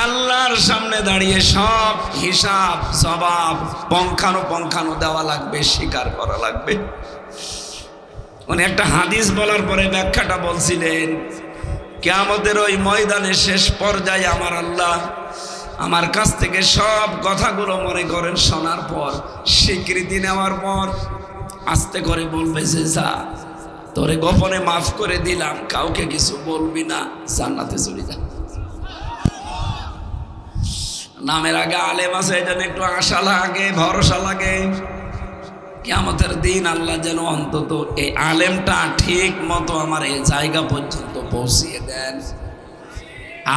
আল্লাহর সামনে দাঁড়িয়ে সব হিসাব জবাব পঙ্খানো দেওয়া লাগবে, স্বীকার করা লাগবে। উনি একটা হাদিস বলার পরে ব্যাখ্যাটা বলছিলেন, কিয়ামতের ওই ময়দানের শেষ পর্যায়ে আমার আল্লাহ আমার কাছ থেকে সব কথাগুলো মনে করেন শোনার পর, স্বীকৃতি নেওয়ার পর আস্তে করে বলবে যে যা, তোরে গোপনে মাফ করে দিলাম, কাউকে কিছু বলবি না, জান্নাতে চলে যা। নামের আগে আলেম আছে, এই জন্য একটু আশা লাগে, ভরসা লাগে। কিয়ামতের দিন আল্লাহ যেন অন্তত এই আলেমটা ঠিক মতো আমার এই জায়গা পর্যন্ত পৌঁছিয়ে দেন।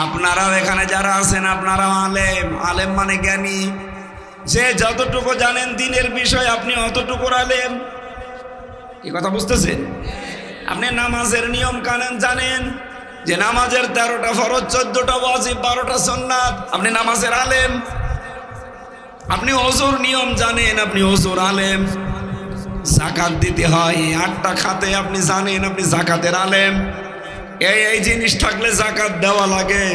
আপনারাও এখানে যারা আছেন, আপনারাও আলেম মানে জ্ঞানী, যে যতটুকু জানেন দিনের বিষয় আপনি অতটুকুর আলেম। এই কথা বুঝতেছেন? আপনি নামাজের নিয়ম কানুন জানেন, যে নামাজের 13টা ফরজ, 14টা ওয়াজিব, 12টা সুন্নাত, আপনি নামাজের আলেম। আপনি ওযুর নিয়ম জানেন, আপনি ওযুর আলেম। যাকাত দিতে হয় 8টা খাতে, আপনি জানেন, আপনি যাকাতের আলেম। এই জিনিস থাকলে যাকাত দেওয়া লাগে,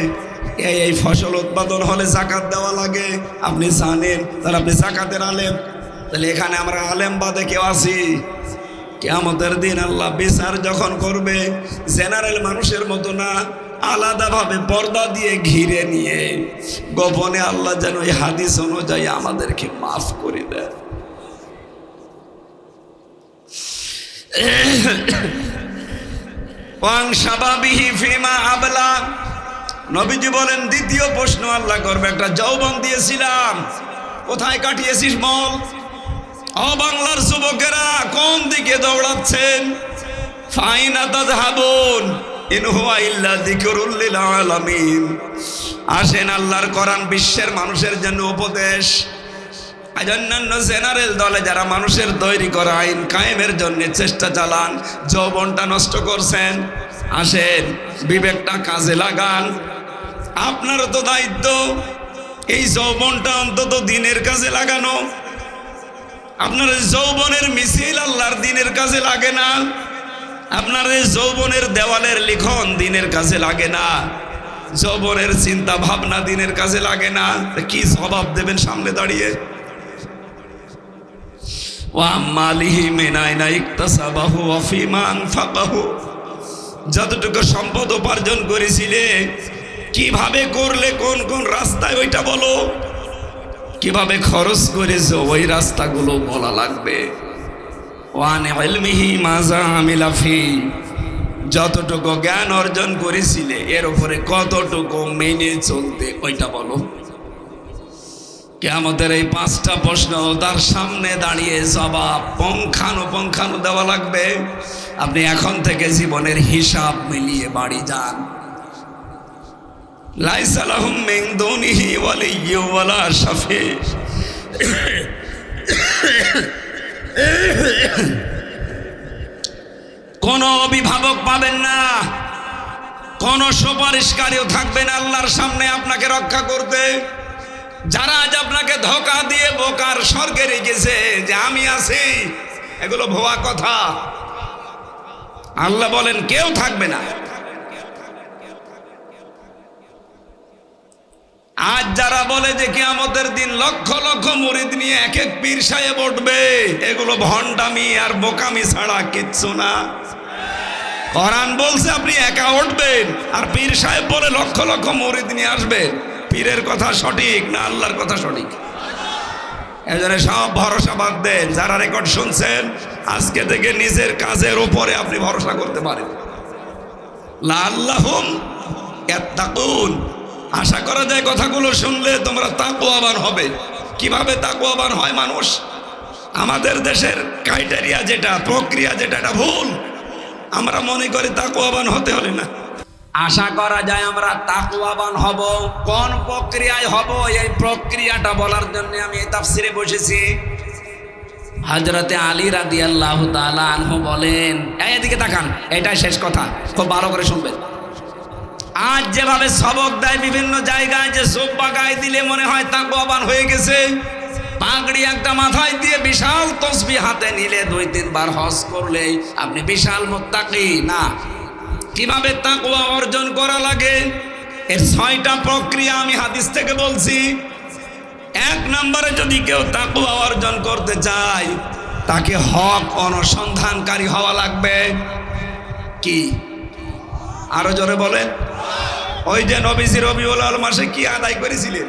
এই ফসল উৎপাদন হলে যাকাত দেওয়া লাগে, আপনি জানেন, তাহলে আপনি যাকাতের আলেম। তাহলে এখানে আমরা আলেম বাদে কেউ আছি? কিয়ামতের দিন আল্লাহ বিচার যখন করবে, জেনারেল মানুষের মতো না, আলাদাভাবে পর্দা দিয়ে ঘিরে নিয়ে গোপনে আল্লাহ যেন এই হাদিস অনুযায়ী আমাদেরকে মাফ করে দেয়। ওয়াং শাবাবিহি ফিমা আবলা, নবীজি বলেন দ্বিতীয় প্রশ্ন আল্লাহ করবে, একটা যৌবন দিয়েছিলাম, কোথায় কাটিয়েছিস বল? ও বাংলার যুবকেরা, কোন দিকে দৌড়াচ্ছেন? ফাইনা তাযহাবুন ইন হুয়া ইল্লা যিকরুল লিল আলামিন। আসেন, আল্লাহর কোরআন বিশ্বের মানুষের জন্য উপদেশ। আজ অন্যান্য জেনারেল দলে যারা মানুষের তৈরি করা আইন কায়েমের জন্য চেষ্টা চালান, যৌবনটা নষ্ট করছেন। আসেন, বিবেকটা কাজে লাগান। আপনারও তো দায়িত্ব এই যৌবনটা অন্তত দিনের কাজে লাগানো। আপনার যৌবনের মিছিল আল্লাহর দিনের কাজে লাগে না, আপনার যৌবনের দেওয়ালের লিখন দিনের কাজে লাগে না, যৌবনের চিন্তা ভাবনা দিনের কাজে লাগে না। কি জবাব দেবেন সামনে দাঁড়িয়ে? যতটুকু সম্পদ উপার্জন করেছিলে কিভাবে করলে, কোন কোন রাস্তায় ওইটা বলো। কিভাবে খরচ করেছো ওই রাস্তাগুলো বলা লাগবে। ওয়ান ইলমিহি মাজা আমিলা ফি, যতটুকু জ্ঞান অর্জন করেছিলে এর উপরে কতটুকু মেনে চলতে ওইটা বলো। কিয়ামতের এই পাঁচটা প্রশ্ন তার সামনে দাঁড়িয়ে জবাব পুঙ্খানুপুঙ্খানু দেওয়া লাগবে। আপনি এখন থেকে জীবনের হিসাব মিলিয়ে বাড়ি যান। লাইসা লাহুম মিন দুনিহি ওয়ালিয়্যুন ওয়ালা শাফি, কোন অভিভাবক পাবেন না, কোন সুপারিশকারীও থাকবে না আল্লাহর সামনে আপনাকে রক্ষা করতে। যারা আজ আপনাকে ধোঁকা দিয়ে বোকার স্বর্গে রেখেছে যে আমি আছি, এগুলো ভুয়া কথা। আল্লাহ বলেন কেউ থাকবে না। আজ যারা বলে যে কিয়ামতের দিন লক্ষ লক্ষ মুরিদ নিয়ে এক এক পীর সাহেব উঠবে, এগুলো ভণ্ডামি আর বোকামি ছাড়া কিচ্ছু না। কোরআন বলছে আপনি একা উঠবেন, আর পীর সাহেব বলে লক্ষ লক্ষ মুরিদ নিয়ে আসবেন। পীরের কথা সঠিক না আল্লাহর কথা সঠিক? এজন্য সব ভরসা বাদ দেন। যারা রেকর্ড শুনছেন, আজকে থেকে নিজের কাজের উপরে আপনি ভরসা করতে পারেন। লাআল্লাহুম ইয়াত্তাকুন, আশা করা যায় কথাগুলো শুনলে তোমরা তাকওয়াবান হবে। কিভাবে তাকওয়াবান হয় মানুষ? আমাদের দেশের ক্রাইটেরিয়া যেটা, প্রক্রিয়া যেটা, এটা ভুল। আমরা মনে করি তাকওয়াবান হতে হলে না। আশা করা যায় আমরা তাকওয়াবান হব। কোন প্রক্রিয়ায় হব, এই প্রক্রিয়াটা বলার জন্য আমি এই তাফসিরে বসেছি। হযরতে আলী রাদিয়াল্লাহু তাআলা আনহু বলেন, এদিকে তাকান, এটাই শেষ কথা, খুব ভালো করে শুনবেন। আজ যেভাবে সবক দেয় বিভিন্ন জায়গায়, যে জুব্বা গায়ে দিলে মনে হয় তাকওয়াবান হয়ে গেছে, পাগড়ি একটা মাথায় দিয়ে বিশাল তসবিহ হাতে নিলে 2-3 বার হজ করলেই আপনি বিশাল মুত্তাকি না। কিভাবে তাকওয়া অর্জন করা লাগে, এর 6টা প্রক্রিয়া আমি হাদিস থেকে বলছি। 1 নম্বরে যদি কেউ তাকওয়া অর্জন করতে চায়, তাকে হক অনুসন্ধানকারী হওয়া লাগবে। কি? আরো জোরে বলেন। ওই যে নবীজি রবিউল আউয়াল মাসে কি আদায় করেছিলেন?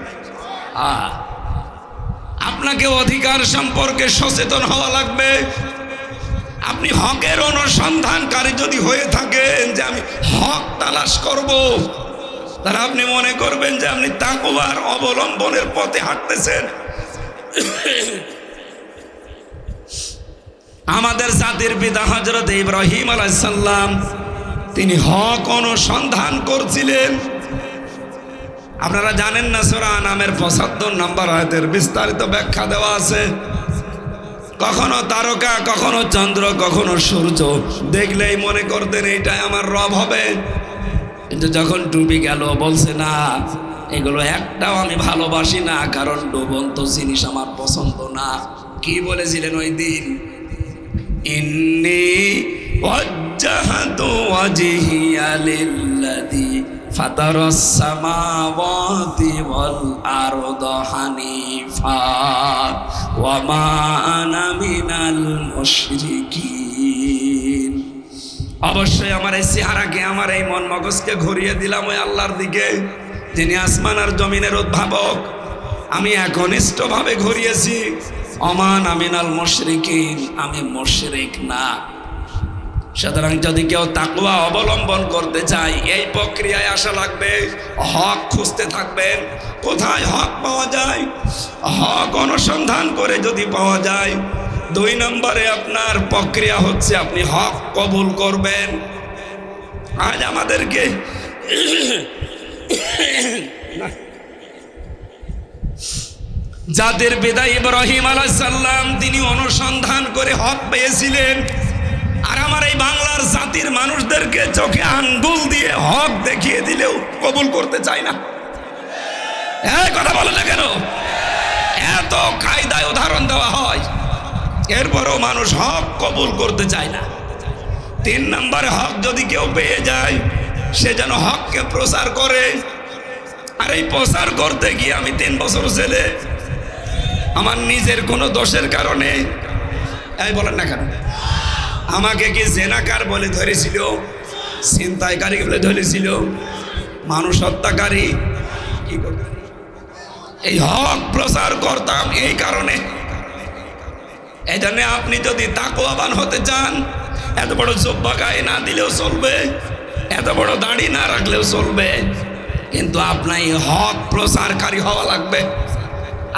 আপনাকে অধিকার সম্পর্কে সচেতন হওয়া লাগবে। আপনি হকের অনুসন্ধানকারী যদি হয়ে থাকেন, যে আমি হক তালাশ করব, তাহলে আপনি মনে করবেন যে আপনি তাকওয়ার অবলম্বনের পথে হাঁটতেছেন। আমাদের জাতির পিতা হযরত ইব্রাহিম আলাইহিস সালাম, তিনি হক অনুসন্ধান করছিলেন। আপনারা জানেন না, সূরা আনামের 75 নম্বর আয়াতের বিস্তারিত ব্যাখ্যা দেওয়া আছে। কখনো তারকা, কখনো চন্দ্র, কখনো সূর্য দেখলেই মনে করতেন এইটাই আমার রব হবে। কিন্তু যখন ডুবে গেল, বলছে না, এগুলো একটাও আমি ভালোবাসি না, কারণ ডুবন্ত জিনিস আমার পছন্দ না। কি বলেছিলেন ওই দিন? ইন্নী ওয়াজ্জাহতু ওয়াজহিয়া লিল্লাযী ফাতারাস সামাওয়াতি ওয়াল আরদা হানিফা ওয়া মা আনা মিনাল মুশরিকিন। অবশ্যই আমার এই চেহারাকে, আমার এই মন মগজকে ঘুরিয়ে দিলাম ওই আল্লাহর দিকে, যিনি আসমান আর জমিনের উদ্ভাবক। আমি একনিষ্ঠভাবে ঘুরিয়েছি, অমান আমিনাল মুশরিকিন, আমি মুশরিক না। সুতরাং যদি কেউ তাকওয়া অবলম্বন করতে চায়, এই প্রক্রিয়ায় আসা লাগবে। হক খুঁজতে থাকবেন, কোথায় হক পাওয়া যায়, হক অনুসন্ধান করে যদি পাওয়া যায়। 2 নম্বরে আপনার প্রক্রিয়া হচ্ছে আপনি হক কবুল করবেন। আজ আমাদেরকে যাদের পিতা ইব্রাহিম আলাইহিস সালাম তিনি অনুসন্ধান করে হক পেয়েছিলেন, আর আমার এই বাংলার জাতির মানুষদেরকে চোখে আঙ্গুল দিয়ে হক দেখিয়ে দিলেও কবুল করতে চায় না। এই কথা বলে না কেন? এত কায়দায় উদাহরণ দেওয়া হয়, এরপরও মানুষ হক কবুল করতে চায় না। 3 নম্বরে হক যদি কেউ পেয়ে যায়, সে যেন হককে প্রচার করে। আর এই প্রচার করতে গিয়ে আমি 3 বছর ছেলে, আমার নিজের কোনো দোষের কারণে, এই বলেন না কেন, আমাকে কি জেনাকার বলে ধরেছিল, ছিনতাইকারী বলে ধরেছিল, মানুষ হত্যাকারী, কি করতাম? এই হক প্রচার করতাম এই কারণে। এই জন্য আপনি যদি তাকওয়াবান হতে চান, এত বড় জুব্বা গায়ে না দিলেও চলবে, এত বড় দাড়ি না রাখলেও চলবে, কিন্তু আপনার এই হক প্রচারকারী হওয়া লাগবে।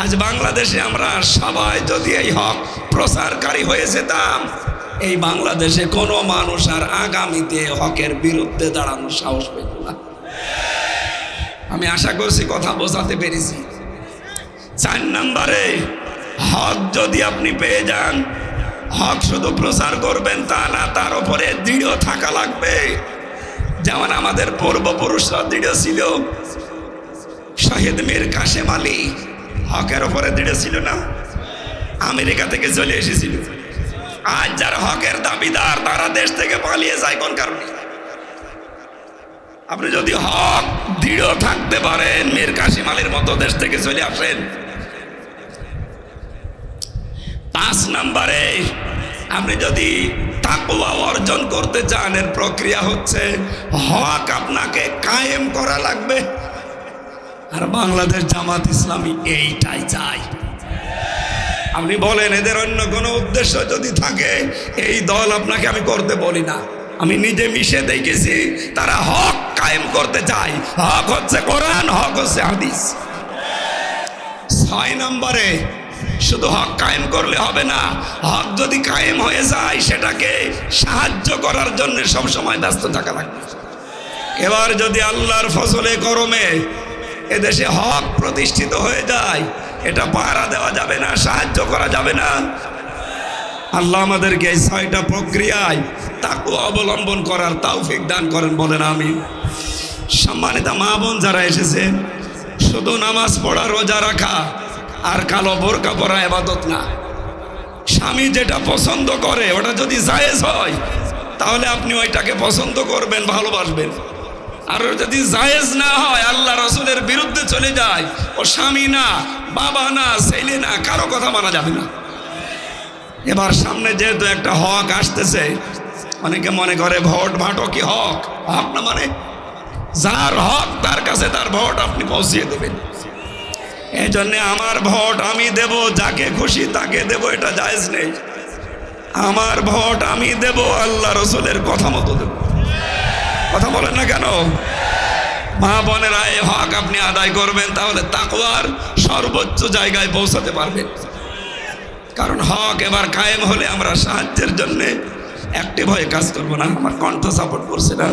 আজ বাংলাদেশে আমরা সবাই যদি এই হক প্রচারকারী হয়ে যেতাম, এই বাংলাদেশে কোনো মানুষ আর আগামীতে হকের বিরুদ্ধে দাঁড়ানোর সাহস পেত না। আমি আশা করছি কথা বোঝাতে পেরেছি। 4 নম্বরে হক যদি আপনি পেয়ে যান, হক শুধু প্রচার করবেন তা না, তার উপরে দৃঢ় থাকা লাগবে। যেমন আমাদের পূর্বপুরুষরা দৃঢ় ছিল। শহীদ মীর কাসেম আলী হকের উপরে দৃঢ় ছিল না? আমেরিকা থেকে চলে এসেছিল। আজ যারা হকের দাবিদার তারা দেশ থেকে পালিয়ে যায় কোন কারণে? আপনি যদি হক দৃঢ় থাকতে পারেন, মীর কাসেম আলীর মতো দেশ থেকে চলে আসেন। 5 নম্বরে আপনি যদি তাকওয়া অর্জন করতে চান, এর প্রক্রিয়া হচ্ছে হক আপনাকে কায়েম করা লাগবে। আর বাংলাদেশ জামাত ইসলামী এইটাই চায়। আপনি বলেন এদের অন্য কোনো উদ্দেশ্য যদি থাকে, এই দল আপনাকে আমি করতে বলি না, আমি নিজে মিশে দেখেছি, তারা হক কায়েম করতে চায়। হক হচ্ছে কোরআন, হক হচ্ছে হাদিস। 6 নম্বরে শুধু হক কায়েম করলে হবে না, হক যদি কায়েম হয়ে যায় সেটাকে সাহায্য করার জন্য সবসময় ব্যস্ত থাকা লাগবে। এবার যদি আল্লাহর ফজলে করমে এদেশে হক প্রতিষ্ঠিত হয়ে যায়, এটা পাহারা দেওয়া যাবে না, সাহায্য করা যাবে না। আল্লাহ আমাদেরকে এই 6টা প্রক্রিয়ায় তাকওয়া অবলম্বন করার তৌফিক দান করেন, বলেন আমিন। সম্মানিত মা বোন যারা এসেছেন, শুধু নামাজ পড়া, রোজা রাখা আর কালো বোরকা পরা ইবাদত না। স্বামী যেটা পছন্দ করে ওটা যদি জায়েজ হয়, তাহলে আপনি ওইটাকে পছন্দ করবেন, ভালোবাসবেন। আর যদি জায়েজ না হয়, আল্লাহ রাসূলের বিরুদ্ধে চলে যায়, ও স্বামী না, বাবা না, ছেলে না, কারো কথা মানা যাবে না। এবার সামনে যেহেতু একটা হক আসতেছে, অনেকে মনে করে ভোট ভাটো কি হক? হক না মানে যার হক তার কাছে তার ভোট আপনি পৌঁছিয়ে দেবেন। এই জন্যে আমার ভোট আমি দেব, যাকে খুশি তাকে দেব, এটা জায়েজ নেই। আমার ভোট আমি দেব, আল্লাহ রাসূলের কথা মতো দেব। কথা বলেন না কেন? মা বোনেরা, এই হক আপনি আদায় করবেন, তাহলে তাকওয়ার সর্বোচ্চ জায়গায় পৌঁছাতে পারবেন। কারণ হক এবার কায়েম হলে আমরা সাহায্যের জন্য অ্যাক্টিভ হয়ে কাজ করবো না। আমার কণ্ঠ সাপোর্ট করছে না।